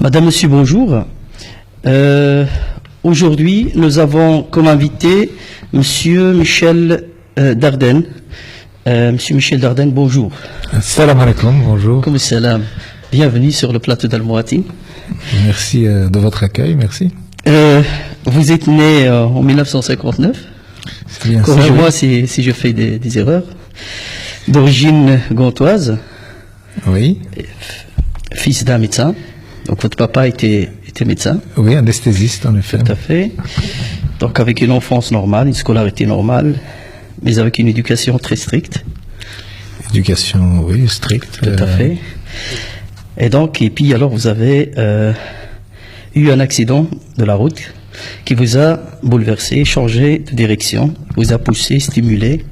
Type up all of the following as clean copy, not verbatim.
Madame, Monsieur, bonjour. Aujourd'hui, nous avons comme invité Monsieur Michel Dardenne. Monsieur Michel Dardenne, bonjour. Salam alaikum, bonjour. Comme salam. Bienvenue sur le plateau d'Al-Mouatin. Merci de votre accueil, merci. Vous êtes né en 1959. C'est bien ça. Corrigez-moi si je fais des erreurs. D'origine gantoise. Oui. Fils d'un médecin. Donc votre papa était médecin. Oui, anesthésiste en effet. Tout à fait. Donc avec une enfance normale, une scolarité normale, mais avec une éducation très stricte. Éducation, oui, stricte. Tout à fait. Et puis alors vous avez eu un accident de la route qui vous a bouleversé, changé de direction, vous a poussé, stimulé,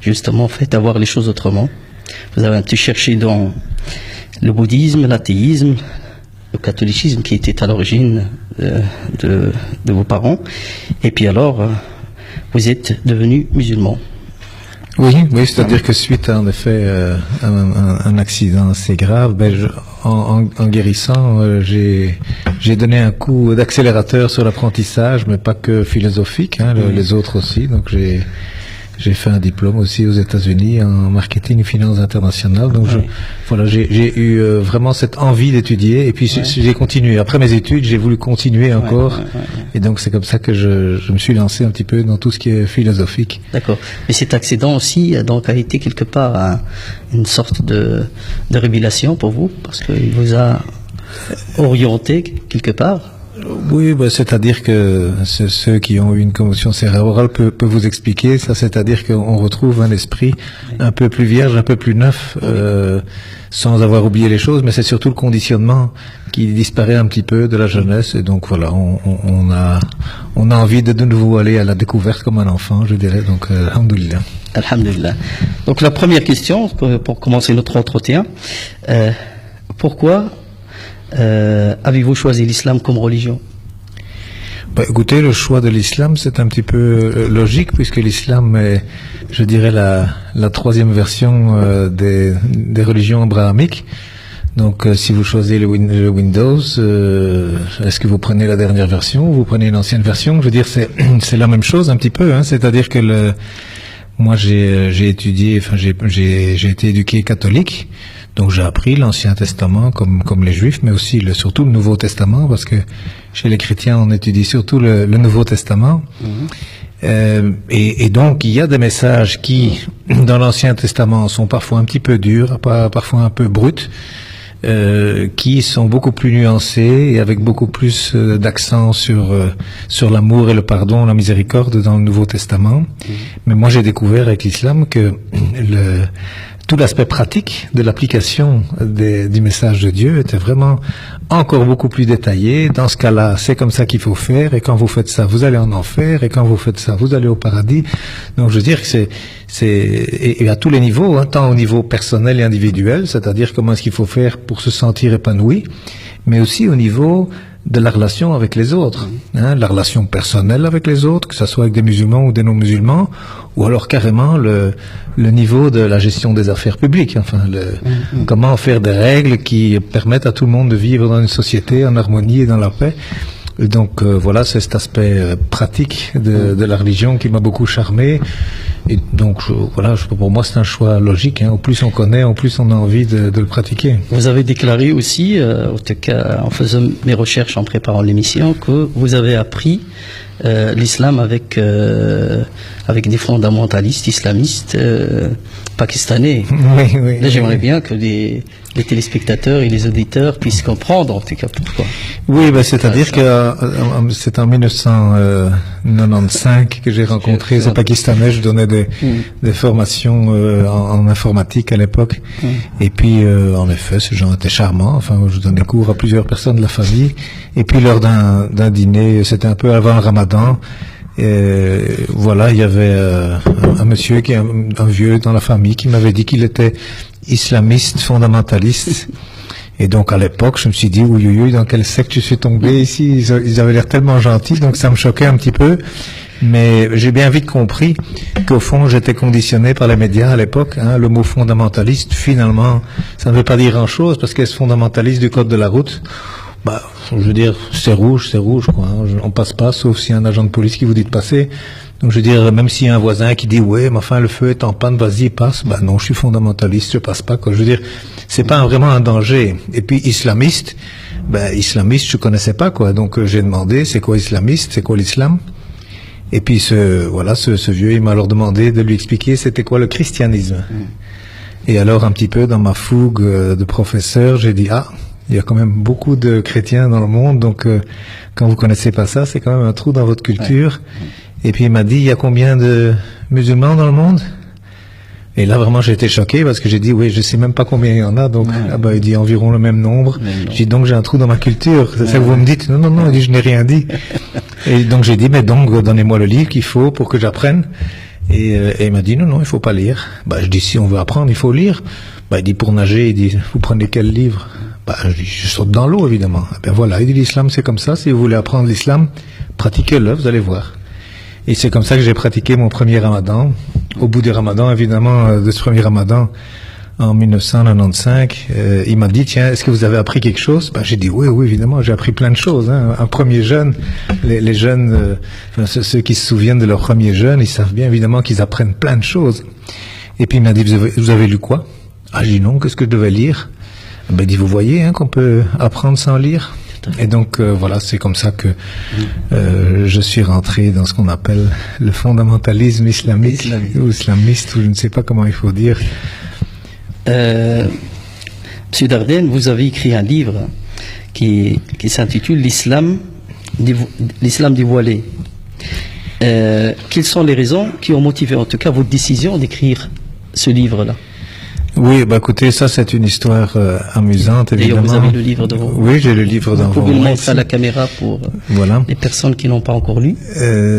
justement, en fait, à voir les choses autrement. Vous avez un peu cherché dans le bouddhisme, l'athéisme, le catholicisme qui était à l'origine de vos parents. Et puis alors, vous êtes devenu musulman. Oui, c'est-à-dire que suite à en effet un accident assez grave, en guérissant, j'ai donné un coup d'accélérateur sur l'apprentissage, mais pas que philosophique, les autres aussi. Donc j'ai fait un diplôme aussi aux États-Unis en marketing et finance internationale. Donc j'ai eu vraiment cette envie d'étudier et puis j'ai continué. Après mes études, j'ai voulu continuer encore. Et donc c'est comme ça que je me suis lancé un petit peu dans tout ce qui est philosophique. D'accord. Mais cet accident aussi donc a été quelque part une sorte de révélation pour vous parce qu'il vous a orienté quelque part. Oui, c'est-à-dire que ceux qui ont eu une commotion cérébrale peuvent vous expliquer ça, c'est-à-dire qu'on retrouve un esprit un peu plus vierge, un peu plus neuf, sans avoir oublié les choses, mais c'est surtout le conditionnement qui disparaît un petit peu de la jeunesse, et donc voilà, on a envie de nouveau aller à la découverte comme un enfant, je dirais, donc alhamdoulilah. Alhamdulillah. Donc la première question, pour commencer notre entretien, pourquoi avez-vous choisi l'islam comme religion? Écoutez, le choix de l'islam, c'est un petit peu logique, puisque l'islam est, je dirais, la troisième version des religions abrahamiques. Donc, si vous choisissez le Windows, est-ce que vous prenez la dernière version ou vous prenez l'ancienne version? Je veux dire, c'est la même chose un petit peu, c'est-à-dire que moi, j'ai étudié, j'ai été éduqué catholique. Donc j'ai appris l'Ancien Testament comme les Juifs, mais aussi surtout le Nouveau Testament, parce que chez les chrétiens on étudie surtout le Nouveau Testament. Et donc il y a des messages qui dans l'Ancien Testament sont parfois un petit peu durs, parfois un peu bruts, qui sont beaucoup plus nuancés et avec beaucoup plus d'accent sur l'amour et le pardon, la miséricorde dans le Nouveau Testament. Mais moi j'ai découvert avec l'islam que tout l'aspect pratique de l'application du message de Dieu était vraiment encore beaucoup plus détaillé. Dans ce cas-là, c'est comme ça qu'il faut faire, et quand vous faites ça, vous allez en enfer, et quand vous faites ça, vous allez au paradis. Donc je veux dire que et à tous les niveaux, tant au niveau personnel et individuel, c'est-à-dire comment est-ce qu'il faut faire pour se sentir épanoui, mais aussi au niveau de la relation avec les autres, la relation personnelle avec les autres, que ce soit avec des musulmans ou des non-musulmans, ou alors carrément le niveau de la gestion des affaires publiques, comment faire des règles qui permettent à tout le monde de vivre dans une société en harmonie et dans la paix. Et donc voilà, c'est cet aspect pratique de la religion qui m'a beaucoup charmé. Et donc pour moi c'est un choix logique. Au plus on connaît, au plus on a envie de le pratiquer. Vous avez déclaré aussi, en tout cas en faisant mes recherches en préparant l'émission, que vous avez appris l'islam avec des fondamentalistes islamistes pakistanais. Oui. Là, j'aimerais bien que les téléspectateurs et les auditeurs puissent comprendre en tout cas pourquoi. Oui, c'est-à-dire que c'est en 1995 que j'ai rencontré ces Pakistanais. Je donnais des formations en informatique à l'époque. Et puis, en effet, ces gens étaient charmants. Je donnais cours à plusieurs personnes de la famille. Et puis, lors d'un dîner, c'était un peu avant le Ramadan. Et voilà, il y avait un monsieur qui est un vieux dans la famille qui m'avait dit qu'il était islamiste, fondamentaliste. Et donc à l'époque, je me suis dit, oui, dans quel secte je suis tombé ici? Ils avaient l'air tellement gentils, donc ça me choquait un petit peu. Mais j'ai bien vite compris qu'au fond, j'étais conditionné par les médias à l'époque. Le mot fondamentaliste, finalement, ça ne veut pas dire grand-chose, parce qu'est-ce fondamentaliste du code de la route? Bah, je veux dire, c'est rouge, quoi. Hein. On passe pas, sauf s'il y a un agent de police qui vous dit de passer. Donc, je veux dire, même s'il y a un voisin qui dit, ouais, mais enfin, le feu est en panne, vas-y, passe. Bah, non, je suis fondamentaliste, je passe pas, quoi. Je veux dire, c'est pas vraiment un danger. Et puis, islamiste, je connaissais pas, quoi. Donc, j'ai demandé, c'est quoi islamiste, c'est quoi l'islam? Et puis, ce vieux, il m'a alors demandé de lui expliquer c'était quoi le christianisme. Et alors, un petit peu dans ma fougue de professeur, j'ai dit, il y a quand même beaucoup de chrétiens dans le monde, donc quand vous connaissez pas ça, c'est quand même un trou dans votre culture. Et puis il m'a dit, il y a combien de musulmans dans le monde? Et là vraiment j'ai été choqué parce que j'ai dit, oui, je sais même pas combien il y en a, donc il dit environ le même nombre. J'ai dit, donc j'ai un trou dans ma culture, c'est ça que vous me dites? Non, il dit, je n'ai rien dit. Et donc j'ai dit, mais donc donnez-moi le livre qu'il faut pour que j'apprenne. Et il m'a dit, non, il faut pas lire. Je dis, si on veut apprendre, il faut lire. Il dit, pour nager, il dit, vous prenez quel livre? Je saute dans l'eau, évidemment. Voilà, il dit, l'islam, c'est comme ça. Si vous voulez apprendre l'islam, pratiquez-le, vous allez voir. Et c'est comme ça que j'ai pratiqué mon premier ramadan. Au bout du ramadan, évidemment, de ce premier ramadan, en 1995, il m'a dit, tiens, est-ce que vous avez appris quelque chose? J'ai dit, oui, évidemment, j'ai appris plein de choses. Hein. Un premier jeûne, les jeunes, ceux qui se souviennent de leur premier jeûne, ils savent bien, évidemment, qu'ils apprennent plein de choses. Et puis il m'a dit, vous avez lu quoi? J'ai dit, non, qu'est-ce que je devais lire? Il dit, vous voyez qu'on peut apprendre sans lire. Et donc voilà, c'est comme ça que je suis rentré dans ce qu'on appelle le fondamentalisme islamique ou islamiste, ou je ne sais pas comment il faut dire. Monsieur Dardenne, vous avez écrit un livre qui s'intitule l'islam dévoilé. Quelles sont les raisons qui ont motivé en tout cas votre décision d'écrire ce livre-là? Oui, écoutez, ça c'est une histoire amusante, évidemment. D'ailleurs, vous avez le livre devant vous. Oui, j'ai le livre devant vous. Vous pouvez le montrer à la caméra pour les personnes qui n'ont pas encore lu.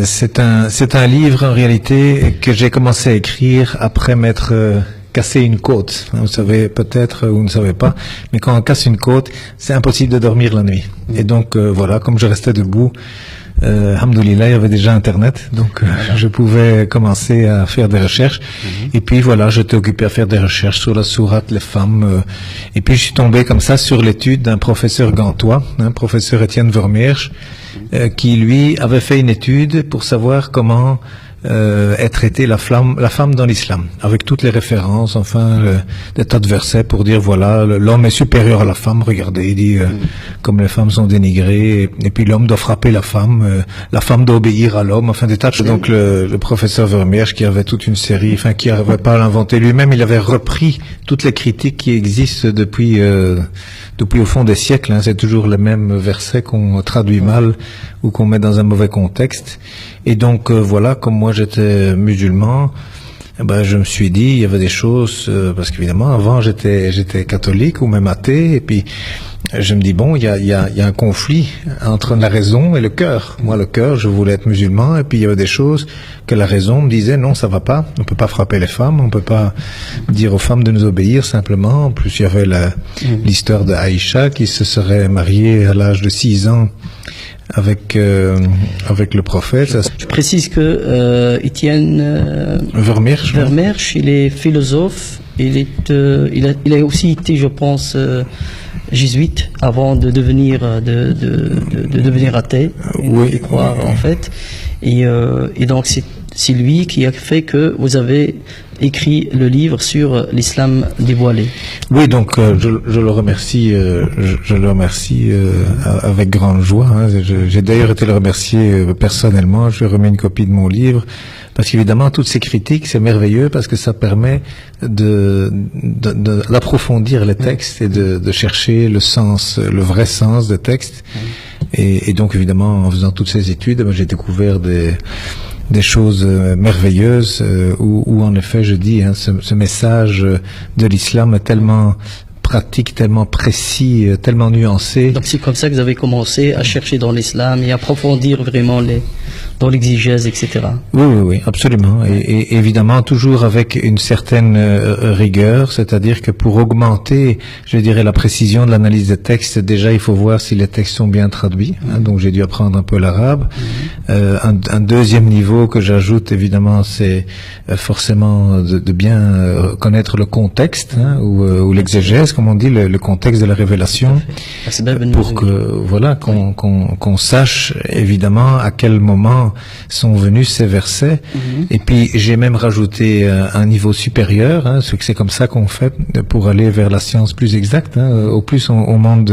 C'est un livre en réalité que j'ai commencé à écrire après m'être cassé une côte. Vous savez peut-être, vous ne savez pas, mais quand on casse une côte, c'est impossible de dormir la nuit. Et donc voilà, comme je restais debout, alhamdoulilah, il y avait déjà Internet, donc je pouvais commencer à faire des recherches. Et puis voilà, j'étais occupé à faire des recherches sur la sourate, les femmes. Et puis je suis tombé comme ça sur l'étude d'un professeur gantois, professeur Étienne Vermeersch, qui lui avait fait une étude pour savoir comment est traitée la femme dans l'islam, avec toutes les références, des tas de versets pour dire voilà, l'homme est supérieur à la femme, regardez, il dit comme les femmes sont dénigrées, et puis l'homme doit frapper la femme doit obéir à l'homme, des tas de choses. Donc le professeur Vermeersch, qui avait toute une série, qui n'avait pas l'inventé lui-même, il avait repris toutes les critiques qui existent depuis au fond des siècles, c'est toujours les mêmes versets qu'on traduit mal ou qu'on met dans un mauvais contexte. Et donc voilà, comme moi j'étais musulman, je me suis dit, il y avait des choses, parce qu'évidemment avant j'étais catholique ou même athée, et puis je me dis bon, il y a un conflit entre la raison et le cœur. Moi le cœur, je voulais être musulman, et puis il y avait des choses que la raison me disait non, ça va pas, on peut pas frapper les femmes, on peut pas dire aux femmes de nous obéir simplement. En plus il y avait l'histoire de Aïcha qui se serait mariée à l'âge de 6 ans avec le prophète. Je précise que Étienne Vermeersch, il est philosophe, il a aussi été, je pense, jésuite avant de devenir athée, de croire en fait. Et donc c'est lui qui a fait que vous avez écrit le livre sur l'islam dévoilé. Oui, donc je le remercie, avec grande joie. J'ai d'ailleurs été le remercier personnellement. Je lui ai remis une copie de mon livre parce qu'évidemment toutes ces critiques, c'est merveilleux parce que ça permet d'approfondir les textes et de chercher le vrai sens des textes. Et donc évidemment en faisant toutes ces études, j'ai découvert des choses merveilleuses où en effet je dis ce message de l'islam est tellement pratique, tellement précis, tellement nuancé. Donc c'est comme ça que vous avez commencé à chercher dans l'islam et à approfondir vraiment dans l'exégèse, etc. Oui, absolument. Et évidemment, toujours avec une certaine rigueur, c'est-à-dire que pour augmenter, je dirais, la précision de l'analyse des textes, déjà, il faut voir si les textes sont bien traduits. Donc, j'ai dû apprendre un peu l'arabe. Un deuxième niveau que j'ajoute, évidemment, c'est forcément de bien connaître le contexte ou l'exégèse, comme on dit, le contexte de la révélation, pour que voilà qu'on sache évidemment à quel moment sont venus ces versets. Et puis j'ai même rajouté un niveau supérieur, hein, parce que c'est comme ça qu'on fait pour aller vers la science plus exacte. Hein. Au plus on monte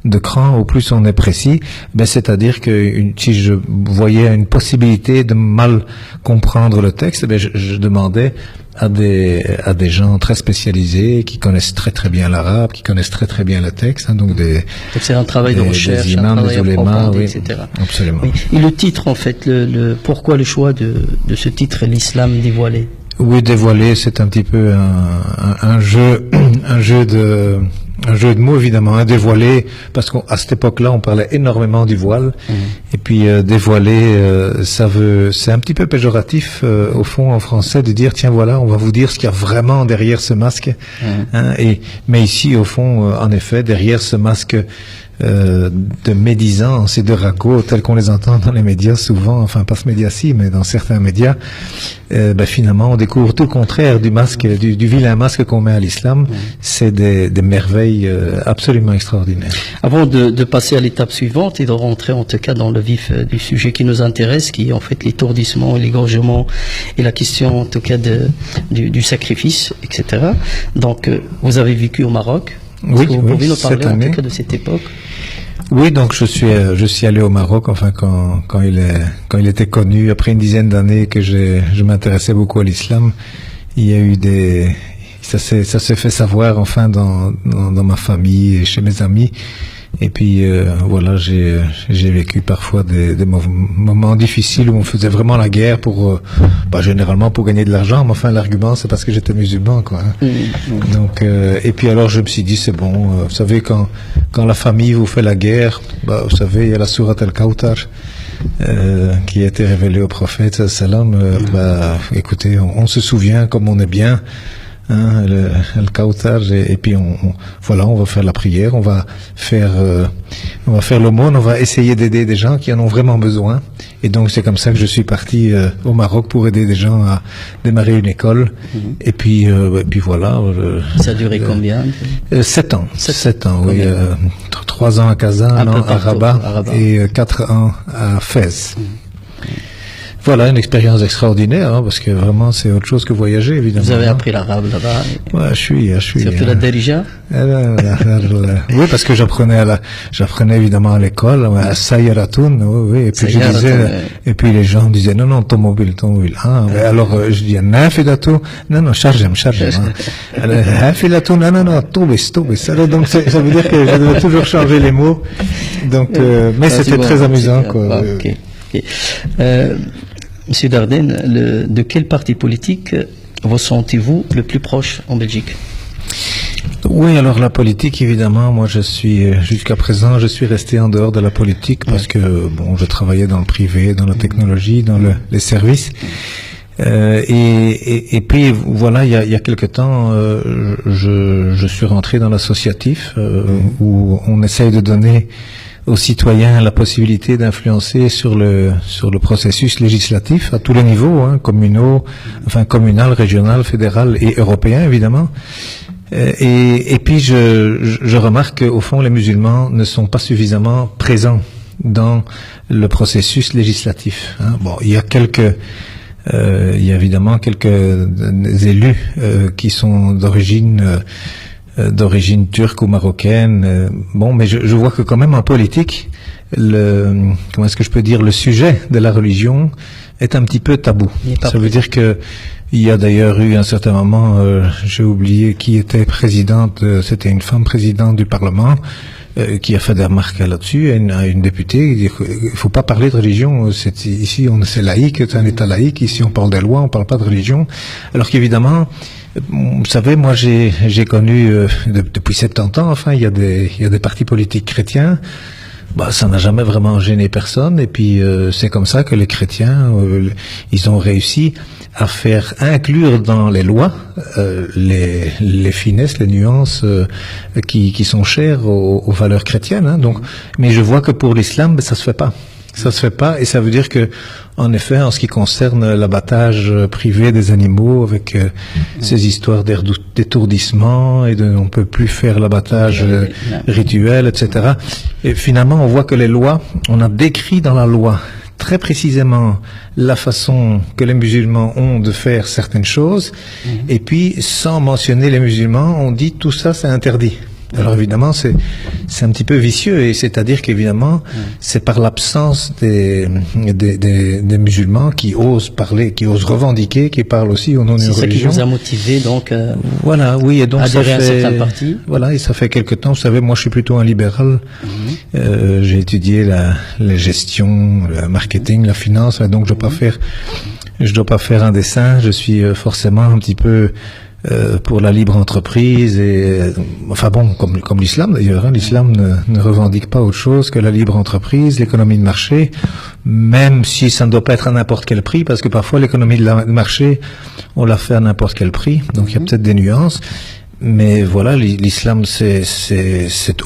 de cran, au plus on est précis. Ben c'est-à-dire que si je voyais une possibilité de mal comprendre le texte, ben je demandais à des gens très spécialisés qui connaissent très très bien l'arabe, qui connaissent très très bien le texte, hein, donc c'est un travail de recherche, des imams, des ulémas, oui, etc. Absolument. Oui. Et le titre, en fait, pourquoi le choix de ce titre, l'islam dévoilé? Oui, dévoilé, c'est un petit peu un jeu de mots, évidemment, hein, dévoilé, parce qu'à cette époque-là, on parlait énormément du voile, et puis dévoilé, c'est un petit peu péjoratif, au fond, en français, de dire, tiens, voilà, on va vous dire ce qu'il y a vraiment derrière ce masque, hein, mais ici, au fond, en effet, derrière ce masque de médisance et de ragots tels qu'on les entend dans les médias souvent, enfin pas ce média-ci, mais dans certains médias, finalement on découvre tout le contraire du masque, du vilain masque qu'on met à l'islam. C'est des merveilles absolument extraordinaires. Avant de passer à l'étape suivante et de rentrer en tout cas dans le vif du sujet qui nous intéresse, qui est en fait l'étourdissement et l'égorgement et la question en tout cas du sacrifice, etc. Donc vous avez vécu au Maroc. Oui, vous pouvez nous parler en tout cas de cette époque? Oui, donc je suis allé au Maroc, enfin quand il était connu, après une dizaine d'années que je m'intéressais beaucoup à l'islam. Il y a eu ça s'est fait savoir enfin dans ma famille et chez mes amis. Et puis voilà, j'ai vécu parfois des moments difficiles où on faisait vraiment la guerre généralement pour gagner de l'argent, mais enfin l'argument c'est parce que j'étais musulman, quoi. Hein. Donc et puis alors je me suis dit c'est bon, vous savez quand la famille vous fait la guerre, vous savez il y a la sourate Al-Kawthar qui a été révélée au prophète sallam. Écoutez, on se souvient comme on est bien. Hein, le Kawthar, et puis on va faire la prière, on va faire l'aumône, on va essayer d'aider des gens qui en ont vraiment besoin. Et donc c'est comme ça que je suis parti au Maroc pour aider des gens à démarrer une école. Et puis voilà. Ça a duré combien? 7 ans. 7 ans, oui. 3 ans à Kazan, à Rabat, et 4 ans à Fès. Voilà, une expérience extraordinaire, hein, parce que vraiment c'est autre chose que voyager, évidemment. Vous avez appris l'arabe là-bas? Ouais, je suis. Surtout la Darija? Oui, parce que j'apprenais évidemment à l'école, à Sayaratoun, oui, et puis et puis les gens disaient, non, automobile. Ah, alors, je dis, Nafidatou, non, chargem, Hafilatoun, non, Toubis. Alors, donc, ça veut dire que je devais toujours changer les mots. Donc, mais c'était très amusant, quoi. Ok. Monsieur Dardenne, de quel parti politique vous sentez-vous le plus proche en Belgique? Oui, alors la politique, évidemment, moi jusqu'à présent, je suis resté en dehors de la politique parce que, je travaillais dans le privé, dans la technologie, dans les services. Et puis voilà, il y a quelque temps, je suis rentré dans l'associatif où on essaye de donner aux citoyens la possibilité d'influencer sur le processus législatif à tous les niveaux, hein, communal, régional, fédéral et européen évidemment. Et puis je remarque qu'au fond les musulmans ne sont pas suffisamment présents dans le processus législatif. Hein. Bon, il y a évidemment quelques élus qui sont d'origine turque ou marocaine. Mais je vois que quand même en politique, comment est-ce que je peux dire, le sujet de la religion est un petit peu tabou. Ça veut dire que il y a d'ailleurs eu un certain moment, j'ai oublié qui était présidente, c'était une femme présidente du Parlement, qui a fait des remarques là-dessus à une députée. Il faut pas parler de religion. Ici, c'est laïque, c'est un État laïque. Ici, on parle des lois, on parle pas de religion. Alors qu'évidemment, vous savez, moi, j'ai connu depuis 70 ans. Enfin, il y a des partis politiques chrétiens. Ça n'a jamais vraiment gêné personne. Et puis, c'est comme ça que les chrétiens, ils ont réussi à faire inclure dans les lois les finesses, les nuances qui sont chères aux valeurs chrétiennes. Hein. Donc, mais je vois que pour l'islam, ça se fait pas. Ça se fait pas, et ça veut dire que, en effet, en ce qui concerne l'abattage privé des animaux, avec ces histoires d'étourdissement et on peut plus faire l'abattage rituel, etc. Et finalement, on voit que les lois, on a décrit dans la loi très précisément la façon que les musulmans ont de faire certaines choses, et puis sans mentionner les musulmans, on dit tout ça c'est interdit. Alors évidemment, c'est un petit peu vicieux, et c'est-à-dire qu'évidemment, c'est par l'absence des musulmans qui osent parler, qui osent revendiquer, qui parent aussi au nom d'une religion. C'est ça qui vous a motivé donc voilà, oui, et donc adhérer à un certain parti. Voilà, et ça fait quelque temps. Vous savez, moi, je suis plutôt un libéral. J'ai étudié la gestion, le marketing, la finance, et donc je dois pas faire un dessin. Je suis forcément un petit peu pour la libre entreprise, et enfin bon, comme l'islam d'ailleurs, hein, l'islam ne revendique pas autre chose que la libre entreprise, l'économie de marché, même si ça ne doit pas être à n'importe quel prix, parce que parfois l'économie de marché, on la fait à n'importe quel prix, donc il y a peut-être des nuances. Mais voilà, l'islam c'est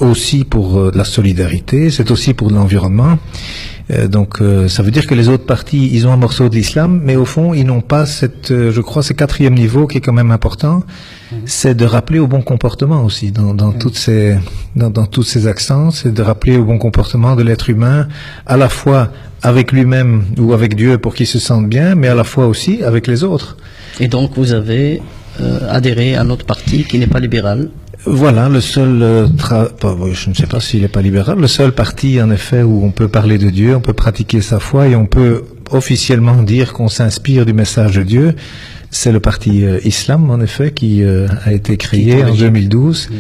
aussi pour de la solidarité, c'est aussi pour de l'environnement. Donc ça veut dire que les autres partis, ils ont un morceau de l'islam, mais au fond, ils n'ont pas je crois, ce quatrième niveau qui est quand même important, c'est de rappeler au bon comportement aussi dans toutes ces accents, c'est de rappeler au bon comportement de l'être humain, à la fois avec lui-même ou avec Dieu pour qu'il se sente bien, mais à la fois aussi avec les autres. Et donc vous avez adhéré à un autre parti qui n'est pas libéral. Voilà, le seul, je ne sais pas s'il n'est pas libéral, le seul parti en effet où on peut parler de Dieu, on peut pratiquer sa foi et on peut officiellement dire qu'on s'inspire du message de Dieu, c'est le parti Islam en effet qui a été créé en 2012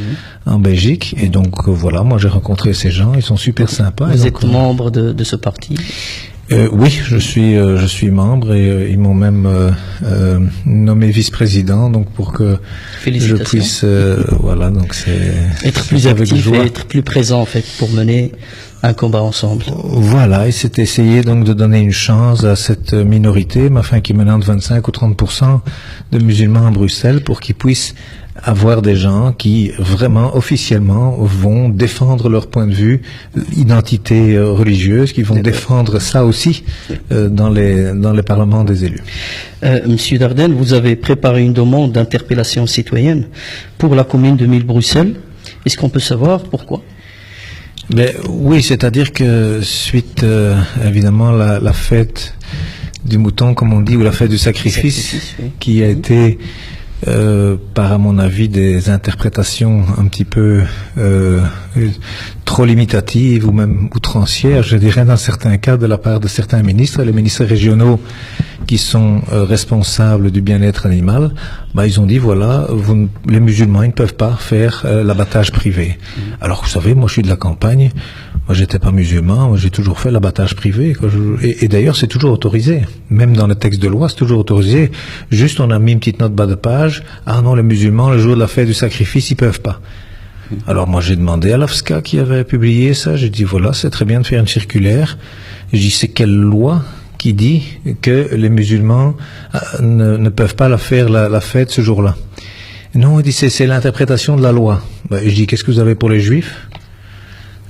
en Belgique, et donc voilà, moi j'ai rencontré ces gens, ils sont super sympas. Vous êtes membre de ce parti? Oui, je suis membre, et ils m'ont même nommé vice-président, donc pour que je puisse voilà, donc c'est être plus actif et être plus présent en fait pour mener un combat ensemble. Voilà, et c'est essayer donc de donner une chance à cette minorité, enfin qui est maintenant de 25 ou 30% de musulmans à Bruxelles, pour qu'ils puissent avoir des gens qui vraiment officiellement vont défendre leur point de vue, identité religieuse, qui vont défendre ça aussi dans les parlements des élus. Monsieur Dardenne, vous avez préparé une demande d'interpellation citoyenne pour la commune de Mille-Bruxelles. Est-ce qu'on peut savoir pourquoi? Oui, c'est-à-dire que suite évidemment la fête du mouton, comme on dit, ou la fête du sacrifice, oui, qui a été par, à mon avis, des interprétations un petit peu trop limitatives ou même outrancières, je dirais, dans certains cas, de la part de certains ministres, les ministres régionaux qui sont responsables du bien-être animal, ils ont dit, voilà, les musulmans, ils ne peuvent pas faire l'abattage privé. Alors, vous savez, moi, je suis de la campagne, moi, j'étais pas musulman, moi, j'ai toujours fait l'abattage privé, et d'ailleurs, c'est toujours autorisé. Même dans le texte de loi, c'est toujours autorisé. Juste, on a mis une petite note bas de page. Ah non, les musulmans, le jour de la fête du sacrifice, ils peuvent pas. Alors, moi, j'ai demandé à l'AFSCA qui avait publié ça. J'ai dit, voilà, c'est très bien de faire une circulaire. J'ai dit, c'est quelle loi qui dit que les musulmans ne peuvent pas faire la fête ce jour-là? Non, il dit, c'est l'interprétation de la loi. Je dis, qu'est-ce que vous avez pour les juifs?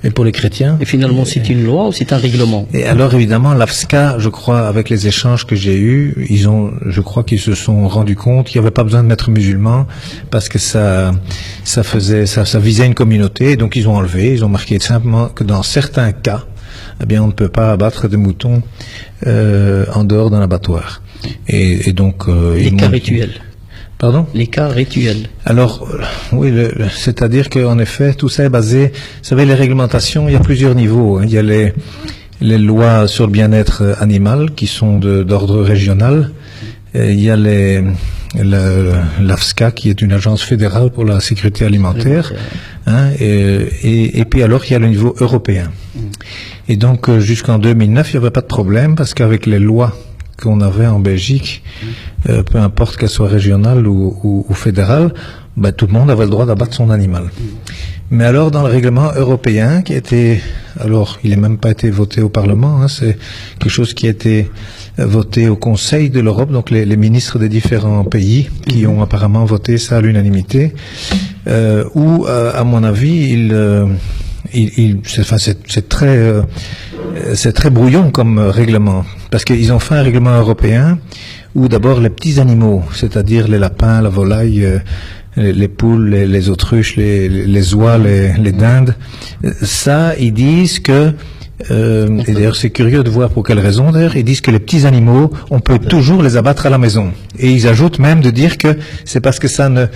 Et pour les chrétiens? Et finalement, c'est une loi ou c'est un règlement? Et alors, évidemment, l'AFSCA, je crois, avec les échanges que j'ai eus, je crois qu'ils se sont rendus compte qu'il n'y avait pas besoin de mettre musulman, parce que ça visait une communauté, donc ils ont enlevé, ils ont marqué simplement que dans certains cas, eh bien, on ne peut pas abattre des moutons en dehors d'un abattoir. Et donc, les cas rituels. Pardon? Les cas rituels. Alors, oui, c'est-à-dire qu'en effet, tout ça est basé, vous savez, les réglementations, il y a plusieurs niveaux. Il y a les lois sur le bien-être animal qui sont d'ordre régional. Il y a l'AFSCA qui est une agence fédérale pour la sécurité alimentaire. Et puis alors, il y a le niveau européen. Et donc, jusqu'en 2009, il n'y avait pas de problème parce qu'avec les lois qu'on avait en Belgique, peu importe qu'elle soit régionale ou fédérale, tout le monde avait le droit d'abattre son animal. Mais alors, dans le règlement européen, il n'a même pas été voté au Parlement, c'est quelque chose qui a été voté au Conseil de l'Europe, donc les ministres des différents pays qui ont apparemment voté ça à l'unanimité, où, à mon avis, c'est très brouillon comme règlement, parce qu'ils ont fait un règlement européen où d'abord les petits animaux, c'est-à-dire les lapins, la volaille, les poules, les autruches, les oies, les dindes, ça, ils disent que et d'ailleurs c'est curieux de voir pour quelle raison d'ailleurs, ils disent que les petits animaux, on peut toujours les abattre à la maison. Et ils ajoutent même de dire que c'est parce que ça ne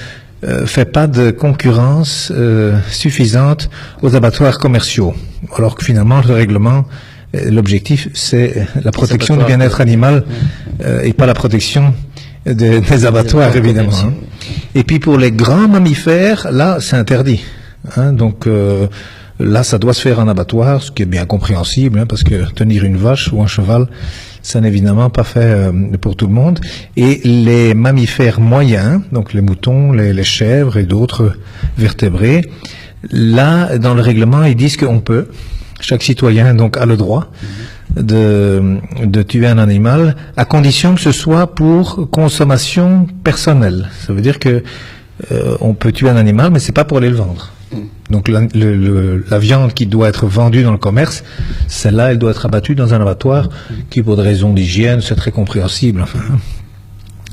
fait pas de concurrence suffisante aux abattoirs commerciaux. Alors que finalement le règlement, l'objectif c'est la protection du bien-être animal et pas la protection des abattoirs évidemment. Hein. Et puis pour les grands mammifères, là c'est interdit. Hein, donc là, ça doit se faire en abattoir, ce qui est bien compréhensible, hein, parce que tenir une vache ou un cheval, ça n'est évidemment pas fait pour tout le monde. Et les mammifères moyens, donc les moutons, les chèvres et d'autres vertébrés, là, dans le règlement, ils disent qu'on peut, chaque citoyen donc a le droit de tuer un animal, à condition que ce soit pour consommation personnelle. Ça veut dire que on peut tuer un animal, mais c'est pas pour aller le vendre. Donc la viande qui doit être vendue dans le commerce, celle-là, elle doit être abattue dans un abattoir qui, pour des raisons d'hygiène, c'est très compréhensible. Enfin.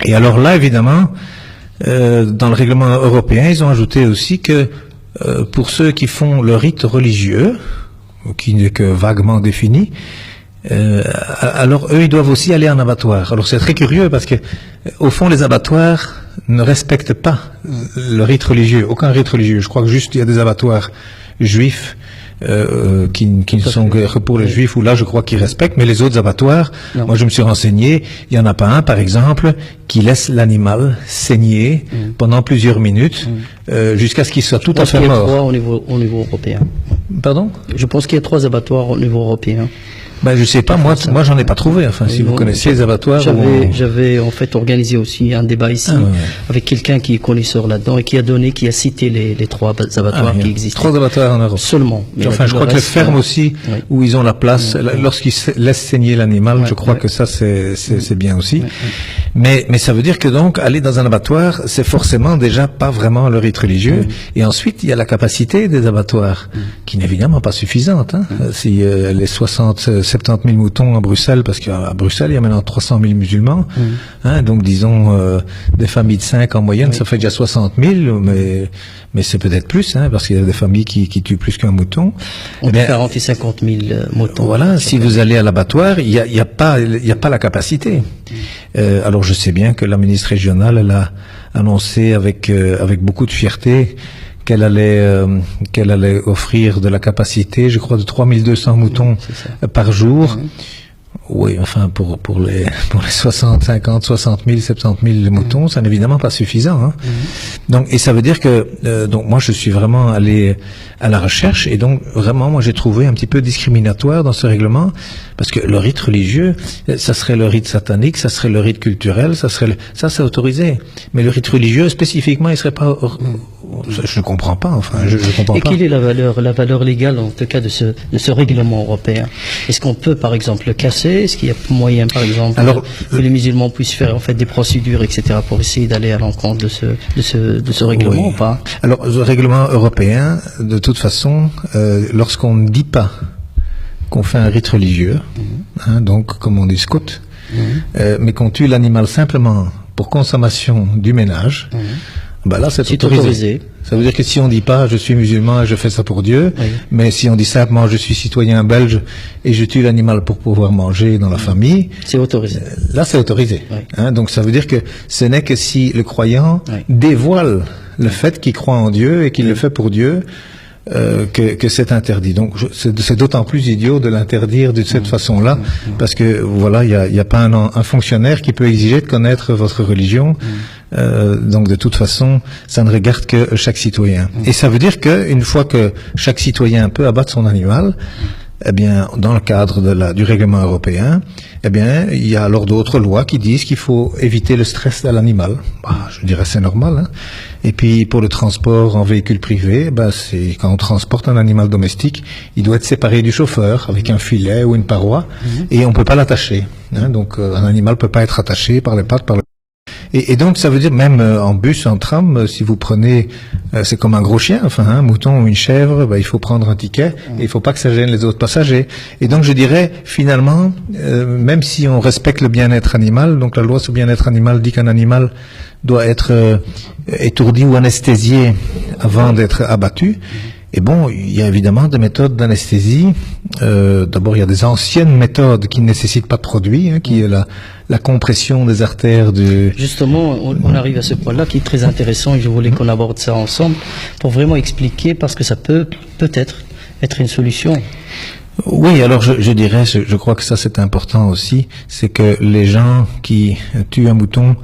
Et alors là, évidemment, dans le règlement européen, ils ont ajouté aussi que pour ceux qui font le rite religieux, qui n'est que vaguement défini, alors eux, ils doivent aussi aller en abattoir. Alors c'est très curieux parce que, au fond, les abattoirs ne respectent pas le rite religieux, aucun rite religieux. Je crois que juste il y a des abattoirs juifs qui ne sont que pour les juifs, où là je crois qu'ils respectent, mais les autres abattoirs, moi je me suis renseigné, il n'y en a pas un par exemple qui laisse l'animal saigner pendant plusieurs minutes jusqu'à ce qu'il soit tout à fait mort. Je pense qu'il y a 3 au niveau européen. Pardon ? Je pense qu'il y a 3 abattoirs au niveau européen. Ben, je sais pas, moi j'en ai pas trouvé, enfin, si vous connaissez les abattoirs. J'avais en fait organisé aussi un débat ici avec quelqu'un qui est connaisseur là-dedans et qui a cité les 3 abattoirs qui existent. 3 abattoirs en Europe. Seulement. Mais enfin, je crois que les fermes aussi, où ils ont la place, lorsqu'ils laissent saigner l'animal, je crois que ça c'est bien aussi. Mais ça veut dire que donc, aller dans un abattoir, c'est forcément déjà pas vraiment le rite religieux. Et ensuite, il y a la capacité des abattoirs, qui n'est évidemment pas suffisante, hein. Si les 70 000 moutons à Bruxelles, parce qu'à Bruxelles, il y a maintenant 300 000 musulmans. Hein, donc, disons, des familles de 5 en moyenne, ça fait déjà 60 000, mais c'est peut-être plus, hein, parce qu'il y a des familles qui tuent plus qu'un mouton. Entre 40 et 50 000 moutons. Voilà, si vous allez à l'abattoir, il y a pas la capacité. Alors, je sais bien que la ministre régionale, elle a annoncé avec beaucoup de fierté qu'elle allait offrir de la capacité, je crois, de 3200 moutons par jour. Oui, enfin, pour les 60, 50, 60 000, 70 000 moutons, ça n'est évidemment pas suffisant, hein. Donc, et ça veut dire que, donc, moi, je suis vraiment allé à la recherche, et donc, vraiment, moi, j'ai trouvé un petit peu discriminatoire dans ce règlement, parce que le rite religieux, ça serait le rite satanique, ça serait le rite culturel, ça c'est autorisé. Mais le rite religieux, spécifiquement, il serait pas, je ne comprends pas, enfin, je comprends pas. Et quelle est la valeur légale, en tout cas, de ce règlement européen? Est-ce qu'on peut, par exemple, le casser? Est-ce qu'il y a moyen, par exemple, que les musulmans puissent faire en fait des procédures, etc., pour essayer d'aller à l'encontre de ce règlement ou pas? Alors, le règlement européen, de toute façon, lorsqu'on ne dit pas qu'on fait un rite religieux, hein, donc comme on dit scout, mais qu'on tue l'animal simplement pour consommation du ménage, ben là c'est autorisé. Ça veut dire que si on dit pas je suis musulman et je fais ça pour Dieu, mais si on dit simplement je suis citoyen belge et je tue l'animal pour pouvoir manger dans la famille, c'est autorisé. Là c'est autorisé. Hein, donc ça veut dire que ce n'est que si le croyant dévoile le fait qu'il croit en Dieu et qu'il le fait pour Dieu, que c'est interdit. Donc c'est d'autant plus idiot de l'interdire de cette façon-là, parce que voilà, il y a pas un fonctionnaire qui peut exiger de connaître votre religion. Donc de toute façon, ça ne regarde que chaque citoyen. Et ça veut dire que une fois que chaque citoyen peut abattre son animal, eh bien, dans le cadre du règlement européen, eh bien, il y a alors d'autres lois qui disent qu'il faut éviter le stress de l'animal. Bah, je dirais c'est normal, hein. Et puis, pour le transport en véhicule privé, bah, c'est quand on transporte un animal domestique, il doit être séparé du chauffeur avec un filet ou une paroi, et on peut pas l'attacher. Hein. Donc, un animal peut pas être attaché par les pattes, Et donc ça veut dire même en bus, en tram, si vous prenez, c'est comme un gros chien, enfin un mouton ou une chèvre, il faut prendre un ticket et il faut pas que ça gêne les autres passagers. Et donc je dirais finalement, même si on respecte le bien-être animal, donc la loi sur le bien-être animal dit qu'un animal doit être étourdi ou anesthésié avant d'être abattu. Et bon, il y a évidemment des méthodes d'anesthésie. D'abord, il y a des anciennes méthodes qui ne nécessitent pas de produit, qui est la compression des artères du... Justement, on arrive à ce point-là qui est très intéressant et je voulais qu'on aborde ça ensemble pour vraiment expliquer parce que ça peut-être être une solution. Oui, alors je dirais, je crois que ça c'est important aussi, c'est que les gens qui tuent un mouton,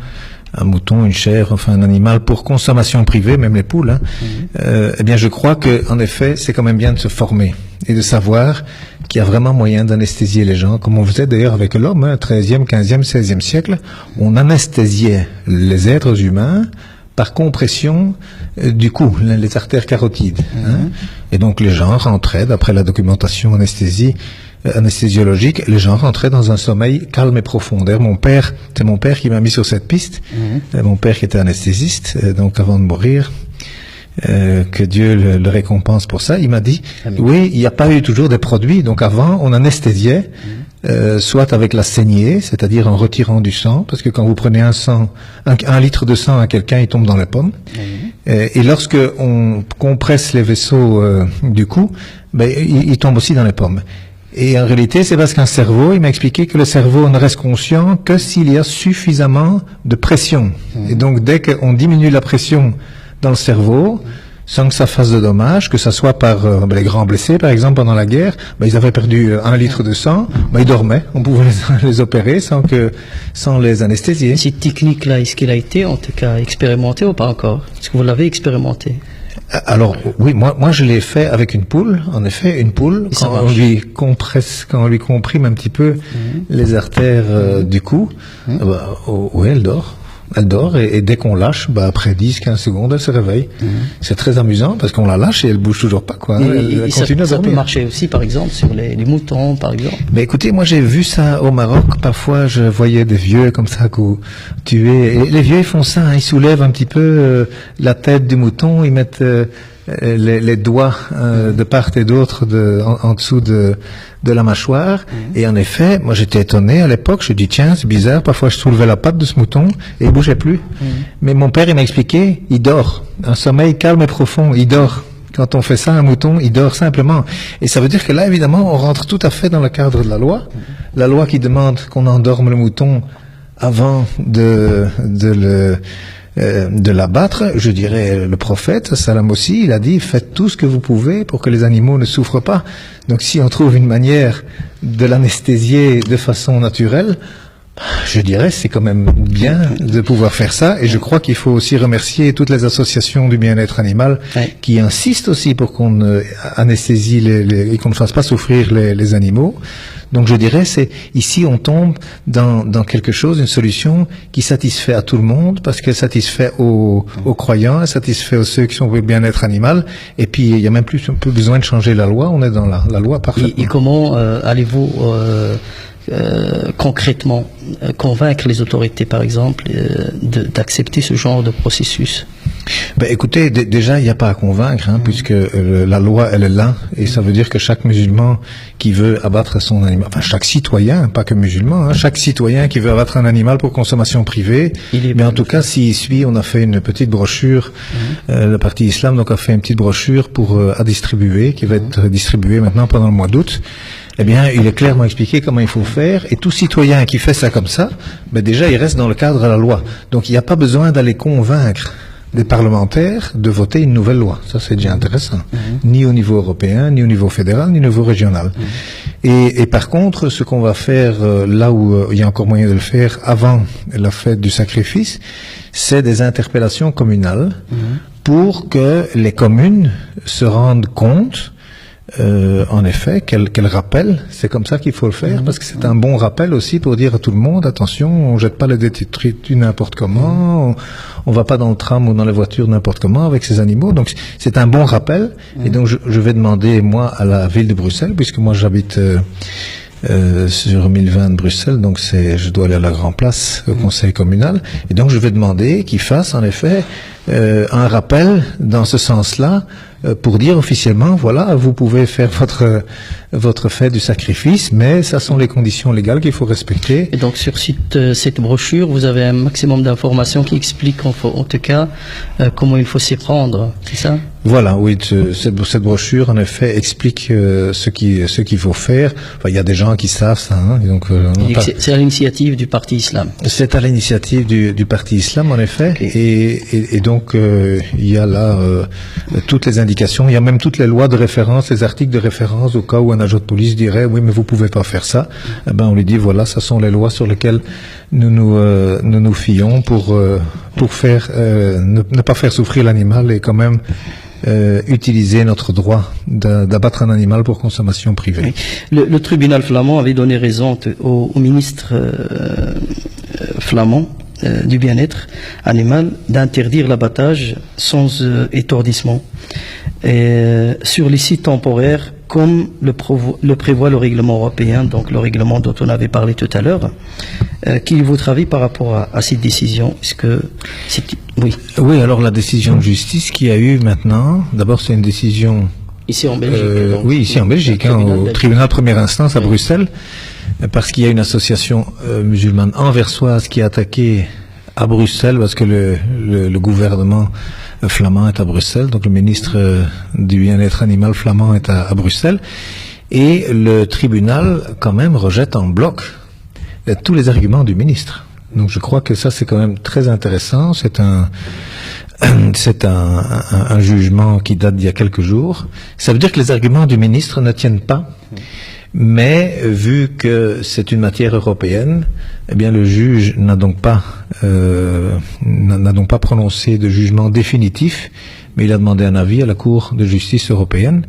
une chèvre, enfin un animal pour consommation privée, même les poules, eh bien je crois que en effet c'est quand même bien de se former et de savoir qu'il y a vraiment moyen d'anesthésier les gens, comme on faisait d'ailleurs avec l'homme, 13e, 15e, 16e siècle, on anesthésiait les êtres humains par compression du cou, les artères carotides. Et donc les gens rentraient, d'après la documentation anesthésiologique, les gens rentraient dans un sommeil calme et profond. D'ailleurs, c'est mon père qui m'a mis sur cette piste. Mon père qui était anesthésiste, donc avant de mourir, que Dieu le récompense pour ça, il m'a dit, oui, il n'y a pas eu toujours des produits, donc avant, on anesthésiait, soit avec la saignée, c'est-à-dire en retirant du sang, parce que quand vous prenez un litre de sang à quelqu'un, il tombe dans les pommes. Et lorsque on compresse les vaisseaux du cou, il tombe aussi dans les pommes. Et en réalité, c'est parce qu'un cerveau, il m'a expliqué que le cerveau ne reste conscient que s'il y a suffisamment de pression. Et donc, dès qu'on diminue la pression dans le cerveau, sans que ça fasse de dommages, que ça soit par les grands blessés, par exemple, pendant la guerre, ils avaient perdu 1 litre de sang, ils dormaient. On pouvait les opérer sans les anesthésier. Cette technique-là, est-ce qu'elle a été, en tout cas, expérimentée ou pas encore? Est-ce que vous l'avez expérimentée? Alors oui, moi je l'ai fait avec une poule. En effet, une poule, quand on lui comprime un petit peu les artères du cou, oui, elle dort. Elle dort et dès qu'on lâche, après 10-15 secondes, elle se réveille. C'est très amusant parce qu'on la lâche et elle bouge toujours pas, quoi. Elle continue à dormir. Ça peut marcher aussi, par exemple, sur les moutons, par exemple. Mais écoutez, moi j'ai vu ça au Maroc. Parfois, je voyais des vieux comme ça tués. Et les vieux, ils font ça, ils soulèvent un petit peu la tête du mouton, ils mettent les doigts de part et d'autre en dessous de la mâchoire. Et en effet, moi j'étais étonné à l'époque, je dis tiens, c'est bizarre, parfois je soulevais la patte de ce mouton et il bougeait plus. Mais mon père, il m'a expliqué, il dort. Un sommeil calme et profond, il dort. Quand on fait ça, un mouton, il dort simplement. Et ça veut dire que là, évidemment, on rentre tout à fait dans le cadre de la loi. La loi qui demande qu'on endorme le mouton avant de l'abattre, je dirais, le prophète, Salam aussi, il a dit, faites tout ce que vous pouvez pour que les animaux ne souffrent pas. Donc si on trouve une manière de l'anesthésier de façon naturelle, je dirais, c'est quand même bien de pouvoir faire ça. Et je crois qu'il faut aussi remercier toutes les associations du bien-être animal qui insistent aussi pour qu'on anesthésie et qu'on ne fasse pas souffrir les animaux. Donc je dirais, ici on tombe dans quelque chose, une solution qui satisfait à tout le monde, parce qu'elle satisfait aux croyants, elle satisfait à ceux qui sont pour le bien-être animal, et puis il n'y a même plus besoin de changer la loi, on est dans la loi parfaitement. Et comment allez-vous concrètement convaincre les autorités, par exemple, d'accepter ce genre de processus? Écoutez, déjà, il n'y a pas à convaincre, puisque la loi, elle est là, et ça veut dire que chaque musulman qui veut abattre son animal, enfin chaque citoyen, pas que musulman, chaque citoyen qui veut abattre un animal pour consommation privée, mais en tout cas, s'il suit, on a fait une petite brochure, le parti islam donc a fait une petite brochure à distribuer, qui va être distribuée maintenant pendant le mois d'août. Eh bien, il est clairement expliqué comment il faut faire, et tout citoyen qui fait ça comme ça, déjà, il reste dans le cadre de la loi. Donc, il n'y a pas besoin d'aller convaincre des parlementaires de voter une nouvelle loi. Ça, c'est déjà intéressant. Ni au niveau européen, ni au niveau fédéral, ni au niveau régional. Et par contre, ce qu'on va faire, là où il y a encore moyen de le faire, avant la fête du sacrifice, c'est des interpellations communales pour que les communes se rendent compte en effet, qu'elle rappelle, c'est comme ça qu'il faut le faire, parce que c'est un bon rappel aussi pour dire à tout le monde, attention, on jette pas les détritus n'importe comment, on va pas dans le tram ou dans les voitures n'importe comment avec ces animaux, donc c'est un bon rappel, et donc je vais demander, moi, à la ville de Bruxelles, puisque moi j'habite sur 1020 de Bruxelles, donc je dois aller à la Grand Place au conseil communal, et donc je vais demander qu'il fasse en effet un rappel dans ce sens-là pour dire officiellement, voilà, vous pouvez faire votre fête du sacrifice, mais ça sont les conditions légales qu'il faut respecter. Et donc sur cette brochure, vous avez un maximum d'informations qui expliquent en tout cas comment il faut s'y prendre, c'est ça? Voilà, oui, cette brochure en effet explique ce qu'il faut faire. Enfin, il y a des gens qui savent ça. Hein, donc, c'est à l'initiative du Parti Islam. C'est à l'initiative du Parti Islam en effet, okay. Et donc il y a là toutes les indications. Il y a même toutes les lois de référence, les articles de référence au cas où un agent de police dirait oui mais vous pouvez pas faire ça. Eh ben on lui dit voilà, ça sont les lois sur lesquelles nous nous fions pour faire ne pas faire souffrir l'animal et quand même utiliser notre droit d'abattre un animal pour consommation privée. Oui. Le tribunal flamand avait donné raison au ministre flamand du bien-être animal d'interdire l'abattage sans étourdissement sur les sites temporaires comme le prévoit le règlement européen, donc le règlement dont on avait parlé tout à l'heure. Quel est votre avis par rapport à cette décision? Est-ce que oui, alors la décision de justice qu'il y a eu maintenant, d'abord c'est une décision ici en Belgique. Oui, ici en Belgique, au tribunal de première instance à Bruxelles, parce qu'il y a une association musulmane anversoise qui a attaqué à Bruxelles parce que le gouvernement flamand est à Bruxelles, donc le ministre du bien-être animal flamand est à Bruxelles, et le tribunal quand même rejette en bloc tous les arguments du ministre. Donc je crois que ça c'est quand même très intéressant. C'est un jugement qui date d'il y a quelques jours. Ça veut dire que les arguments du ministre ne tiennent pas. Mais vu que c'est une matière européenne, eh bien le juge n'a donc pas prononcé de jugement définitif, mais il a demandé un avis à la Cour de justice européenne.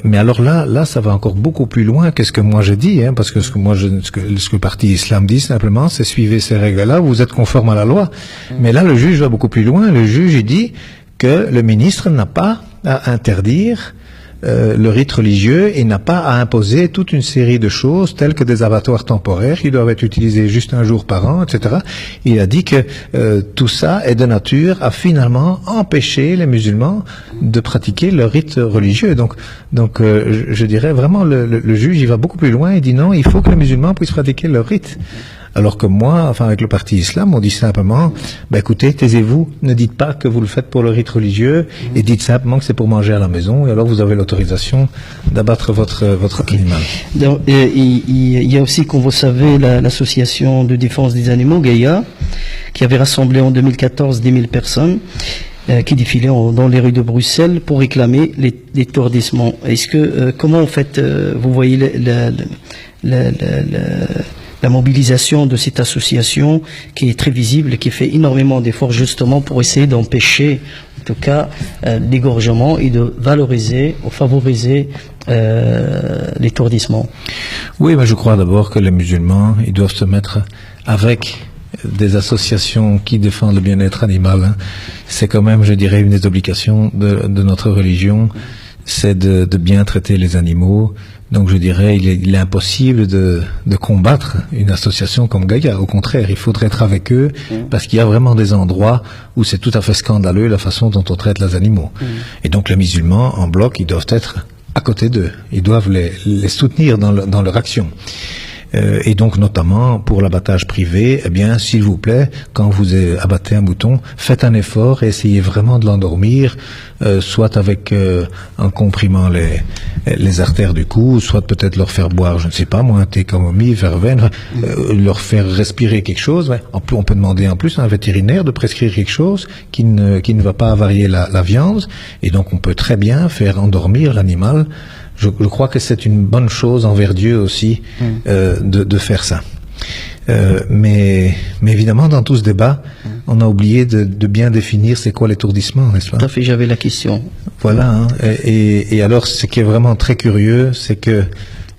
Mais alors là, ça va encore beaucoup plus loin que ce que moi j'ai dit, hein, parce que ce que le Parti Islam dit simplement, c'est suivez ces règles-là, vous êtes conforme à la loi. Mais là, le juge va beaucoup plus loin. Le juge il dit que le ministre n'a pas à interdire le rite religieux et n'a pas à imposer toute une série de choses telles que des abattoirs temporaires qui doivent être utilisés juste un jour par an, etc. Il a dit que tout ça est de nature à finalement empêcher les musulmans de pratiquer leur rite religieux. Donc je dirais vraiment le juge il va beaucoup plus loin et dit non, il faut que les musulmans puissent pratiquer leur rite. Alors que moi, enfin avec le Parti Islam, on dit simplement, écoutez, taisez-vous, ne dites pas que vous le faites pour le rite religieux, et dites simplement que c'est pour manger à la maison, et alors vous avez l'autorisation d'abattre votre animal. Donc, il y a aussi, comme vous savez, l'association de défense des animaux, Gaïa, qui avait rassemblé en 2014 10 000 personnes, qui défilaient dans les rues de Bruxelles pour réclamer l'étourdissement. Est-ce que, comment en fait, vous voyez la mobilisation de cette association qui est très visible et qui fait énormément d'efforts justement pour essayer d'empêcher, en tout cas, l'égorgement et de valoriser ou favoriser l'étourdissement? Oui, mais je crois d'abord que les musulmans, ils doivent se mettre avec des associations qui défendent le bien-être animal. Hein. C'est quand même, je dirais, une des obligations de notre religion, c'est de bien traiter les animaux. Donc je dirais, il est impossible de combattre une association comme Gaïa. Au contraire, il faudrait être avec eux, parce qu'il y a vraiment des endroits où c'est tout à fait scandaleux la façon dont on traite les animaux. Et donc les musulmans, en bloc, ils doivent être à côté d'eux. Ils doivent les soutenir dans leur action. Et donc notamment pour l'abattage privé, eh bien s'il vous plaît, quand vous abattez un mouton, faites un effort et essayez vraiment de l'endormir, soit avec en comprimant les artères du cou, soit peut-être leur faire boire, je ne sais pas moi, un thé camomille, verveine, leur faire respirer quelque chose. Ouais. On peut demander en plus à un vétérinaire de prescrire quelque chose qui ne va pas avarier la viande, et donc on peut très bien faire endormir l'animal. Je crois que c'est une bonne chose envers Dieu aussi de faire ça. Mais évidemment, dans tout ce débat, on a oublié de bien définir c'est quoi l'étourdissement, n'est-ce pas? Tout à fait, j'avais la question. Voilà. Hein, et alors, ce qui est vraiment très curieux, c'est que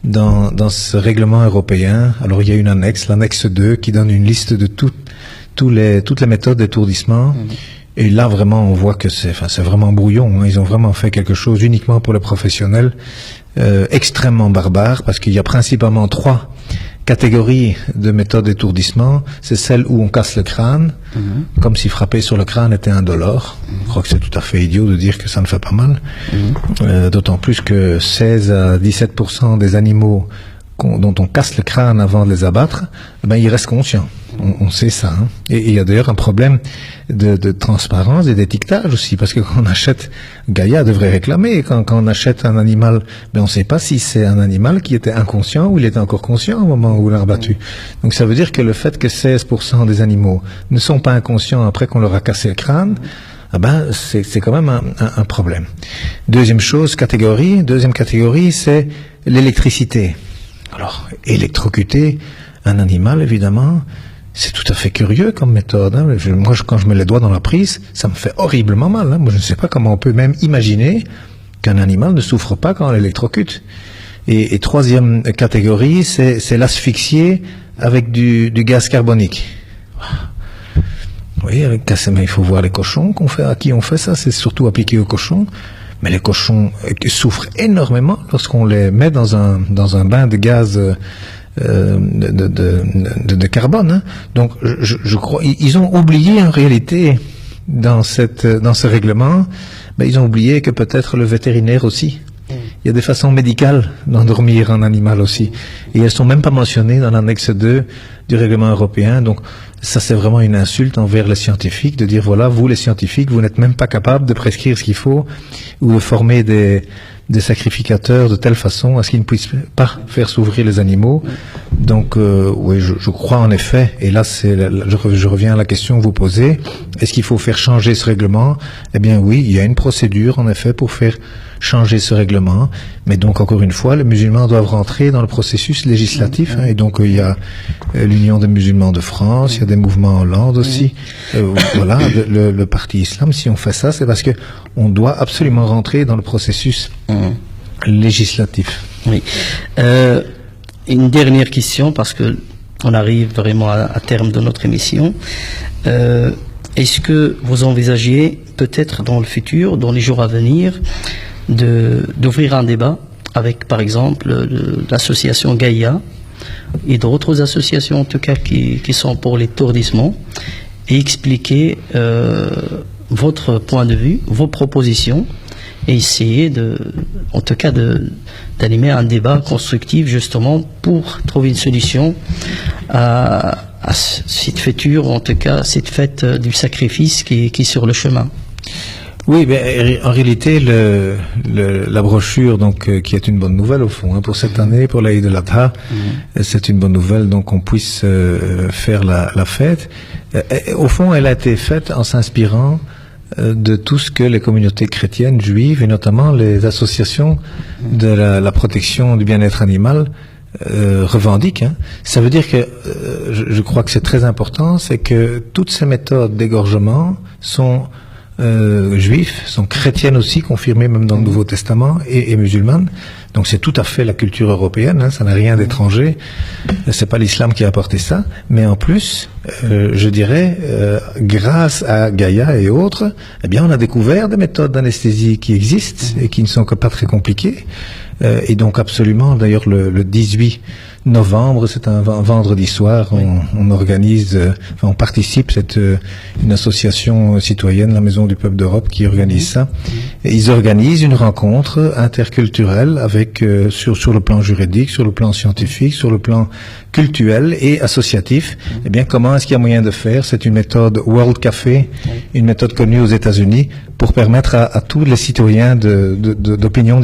dans ce règlement européen, alors il y a une annexe, l'annexe 2, qui donne une liste de toutes les méthodes d'étourdissement. Et là, vraiment, on voit que c'est vraiment brouillon. Hein. Ils ont vraiment fait quelque chose uniquement pour les professionnels, extrêmement barbare, parce qu'il y a principalement 3 catégories de méthodes d'étourdissement. C'est celle où on casse le crâne, comme si frapper sur le crâne était indolore. Je crois que c'est tout à fait idiot de dire que ça ne fait pas mal. D'autant plus que 16 à 17% des animaux dont on casse le crâne avant de les abattre, ils restent conscients. On sait ça. Hein. Et il y a d'ailleurs un problème de transparence et d'étiquetage aussi, parce que quand on achète, Gaïa devrait réclamer, quand on achète un animal, on ne sait pas si c'est un animal qui était inconscient ou il était encore conscient au moment où on l'a abattu. Donc ça veut dire que le fait que 16% des animaux ne sont pas inconscients après qu'on leur a cassé le crâne, c'est quand même un problème. Deuxième catégorie, c'est l'électricité. Alors, électrocuter un animal, évidemment, c'est tout à fait curieux comme méthode. Hein. Moi, quand je mets les doigts dans la prise, ça me fait horriblement mal. Hein. Moi, je ne sais pas comment on peut même imaginer qu'un animal ne souffre pas quand on l'électrocute. Et troisième catégorie, c'est l'asphyxier avec du gaz carbonique. Oui, il faut voir les cochons à qui on fait ça. C'est surtout appliqué aux cochons. Mais les cochons souffrent énormément lorsqu'on les met dans un bain de gaz de carbone. Hein. Donc, je crois, ils ont oublié en réalité dans ce règlement, ils ont oublié que peut-être le vétérinaire aussi. Il y a des façons médicales d'endormir un animal aussi. Et elles sont même pas mentionnées dans l'annexe 2 du règlement européen. Donc, ça c'est vraiment une insulte envers les scientifiques de dire voilà, vous les scientifiques, vous n'êtes même pas capables de prescrire ce qu'il faut ou de former des sacrificateurs de telle façon à ce qu'ils ne puissent pas faire s'ouvrir les animaux. Donc, oui, je crois en effet, et là je reviens à la question que vous posez, est-ce qu'il faut faire changer ce règlement? Eh bien oui, il y a une procédure en effet pour faire changer ce règlement, mais donc encore une fois, les musulmans doivent rentrer dans le processus législatif, hein, et donc il y a l'Union des musulmans de France, il y a des mouvements en Hollande aussi, voilà, le parti islam, si on fait ça, c'est parce que on doit absolument rentrer dans le processus législatif. Oui. Une dernière question, parce que on arrive vraiment à terme de notre émission. Est-ce que vous envisagez peut-être dans le futur, dans les jours à venir, d'ouvrir un débat avec, par exemple, l'association Gaïa et d'autres associations, en tout cas, qui sont pour l'étourdissement, et expliquer votre point de vue, vos propositions, et essayer en tout cas d'animer un débat constructif justement pour trouver une solution à cette fêture, en tout cas cette fête du sacrifice qui est sur le chemin. Oui, en réalité, la brochure, donc, qui est une bonne nouvelle au fond, hein, pour cette année, pour l'Aïd el-Adha, c'est une bonne nouvelle, donc qu'on puisse faire la fête. Au fond, elle a été faite en s'inspirant de tout ce que les communautés chrétiennes, juives, et notamment les associations de la protection du bien-être animal revendiquent. Hein. Ça veut dire que, je crois que c'est très important, c'est que toutes ces méthodes d'égorgement sont juifs, sont chrétiennes aussi, confirmées même dans le Nouveau Testament, et musulmanes. Donc c'est tout à fait la culture européenne, hein, ça n'a rien d'étranger. C'est pas l'islam qui a apporté ça, mais en plus, je dirais, grâce à Gaïa et autres, eh bien on a découvert des méthodes d'anesthésie qui existent et qui ne sont que pas très compliquées. Et donc absolument, d'ailleurs le 18 novembre, c'est un vendredi soir, on organise, on participe, c'est une association citoyenne, la Maison du Peuple d'Europe, qui organise ça. Et ils organisent une rencontre interculturelle avec sur le plan juridique, sur le plan scientifique, sur le plan culturel et associatif. Eh bien, comment est-ce qu'il y a moyen de faire? C'est une méthode World Café, une méthode connue aux États-Unis, pour permettre à tous les citoyens d'opinions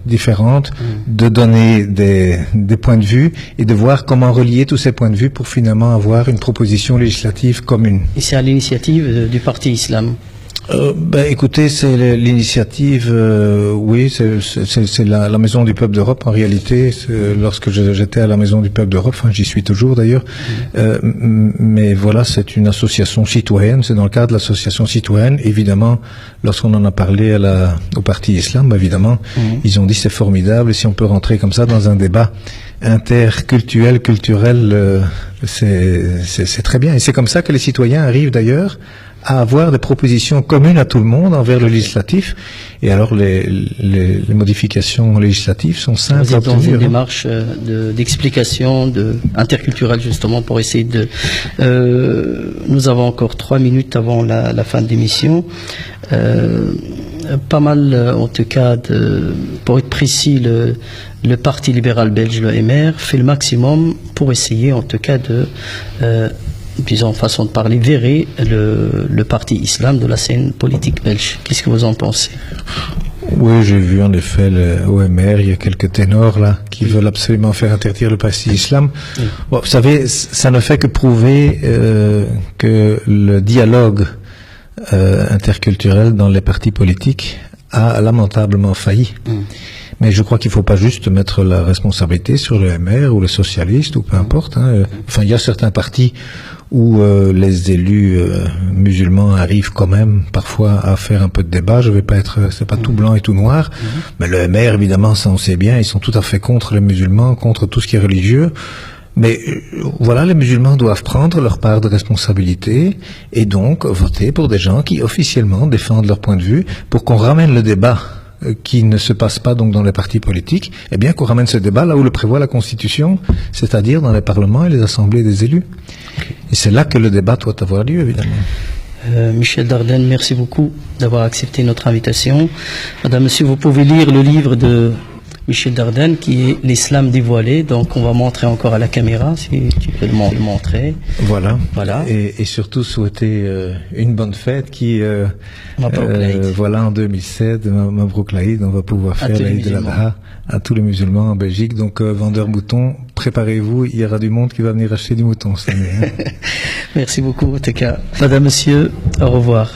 différentes de donner des points de vue et de voir comment relier tous ces points de vue pour finalement avoir une proposition législative commune. Et c'est à l'initiative du Parti Islam? Écoutez, c'est l'initiative, oui, c'est la Maison du Peuple d'Europe en réalité. Lorsque j'étais à la Maison du Peuple d'Europe, enfin j'y suis toujours d'ailleurs, mais voilà, c'est une association citoyenne, c'est dans le cadre de l'association citoyenne. Évidemment, lorsqu'on en a parlé au Parti Islam, évidemment, ils ont dit c'est formidable, et si on peut rentrer comme ça dans un débat interculturel, culturel, c'est très bien. Et c'est comme ça que les citoyens arrivent d'ailleurs à avoir des propositions communes à tout le monde envers le législatif. Et alors les modifications législatives sont simples Vous à êtes dans obtenir. une démarche d'explication, interculturelle justement pour essayer de... nous avons encore 3 minutes avant la fin de l'émission. Pas mal, en tout cas, pour être précis, le Parti libéral belge, le MR, fait le maximum pour essayer, en tout cas, de, disons, façon de parler, virer le Parti islam de la scène politique belge. Qu'est-ce que vous en pensez? Oui, j'ai vu en effet le OMR, il y a quelques ténors là qui veulent absolument faire interdire le Parti islam. Bon, vous savez, ça ne fait que prouver que le dialogue interculturel dans les partis politiques a lamentablement failli. Mais je crois qu'il ne faut pas juste mettre la responsabilité sur le MR ou les socialistes ou peu importe. Enfin, il y a certains partis où les élus musulmans arrivent quand même parfois à faire un peu de débat. Je vais pas être, c'est pas tout blanc et tout noir, mais le MR évidemment, ça on sait bien, ils sont tout à fait contre les musulmans, contre tout ce qui est religieux. Mais voilà, les musulmans doivent prendre leur part de responsabilité et donc voter pour des gens qui officiellement défendent leur point de vue pour qu'on ramène le débat qui ne se passe pas donc dans les partis politiques, eh bien qu'on ramène ce débat là où le prévoit la Constitution, c'est-à-dire dans les parlements et les assemblées des élus. Et c'est là que le débat doit avoir lieu, évidemment. Michel Dardenne, merci beaucoup d'avoir accepté notre invitation. Madame, monsieur, vous pouvez lire le livre de Michel Dardenne qui est L'Islam dévoilé. Donc on va montrer encore à la caméra, si tu peux le montrer. Voilà. Voilà. Et surtout souhaiter une bonne fête qui, voilà, en 2007, Mabrouk l'Aïd, on va pouvoir faire l'Aïd de l'Adha à tous les musulmans en Belgique. Donc vendeurs moutons, préparez-vous, il y aura du monde qui va venir acheter du mouton cette année. Merci beaucoup en tout cas. Madame, monsieur, au revoir.